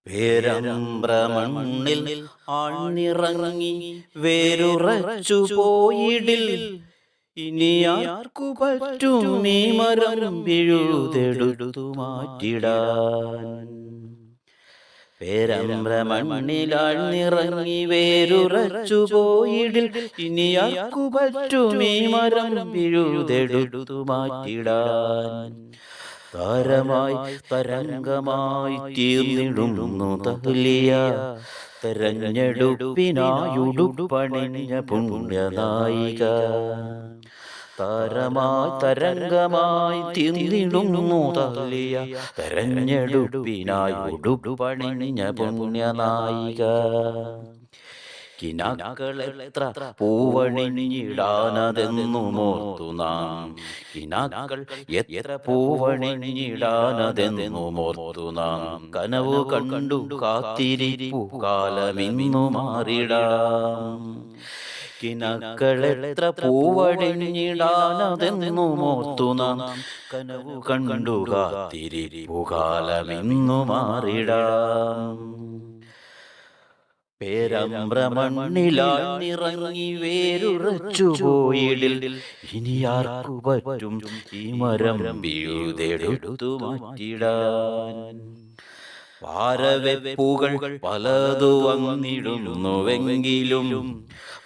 പേരമ്പ്രമണ്ണിൽ ആഴ്ന്നിറങ്ങി വേരുറച്ചു പോയിടിൽ ഇനി ആർക്കു പറ്റും ഈ മരം പിഴുതെടുത്തു മാറ്റിടാൻ. പേരമ്പ്രമണ്ണിലാഴ്ന്നിറങ്ങി വേരുറച്ചു പോയിടിൽ ഇനി ആർക്കു പറ്റും ഈ മരം പിഴുതെടുത്തു മാറ്റിടാൻ. താരമായി തരംഗമായി തീർന്നിടുന്നു തഹ്ലിയ, തെരഞ്ഞെടുപ്പിനായുടുപ്പണിഞ്ഞ പുണ്യനായിക. താരമായി തരംഗമായി തീർന്നിടുന്നു തഹ്ലിയ, തെരഞ്ഞെടുപ്പിനായുടുപ്പണിഞ്ഞ പുണ്യനായിക. കിനാക്കളെത്ര പൂവണിഞ്ഞിടാനതെന്നുമോർത്തു നാം, കിനാക്കൾ എത്ര പൂവണിഞ്ഞിടാനതെന്നുമോർത്തു നാം. കനവു കണ്ടു കാത്തിരിപ്പു കാലമിന്നു മാറിടാം. കിനാക്കളെത്ര പൂവണിഞ്ഞിടാനതെന്നുമോർത്തു നാം, കനവു കണ്ടു കാത്തിരിപ്പു കാലമിന്നു മാറിടാം. പേരമ്പ്രമണ്ണിലാഴ്ന്നിറങ്ങി വേരുറച്ചു പോയിടിൽ ഇനി ആർക്കു പറ്റും ഈ മരം പിഴുതെടുത്തു മാറ്റിടാൻ. പാരവെപ്പുകൾ പലതു വന്നിടുന്നുവെങ്കിലും,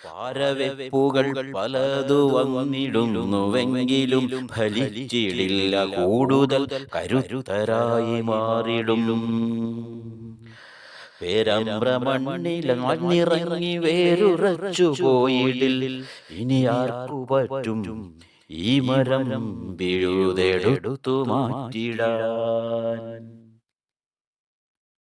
പാരവെപ്പുകൾ പലതു വന്നിടുന്നുവെങ്കിലും ഫലിച്ചിടില്ല, കൂടുതൽ കരുത്തരായി മാറിടും. പേരമ്പ്രമണ്ണിലാഴ്ന്നിറങ്ങി വേരുറച്ചു പോയിടിൽ ഇനി ആർക്കു പറ്റും ഈ മരം പിഴുതെടുത്തു മാറ്റിടാൻ.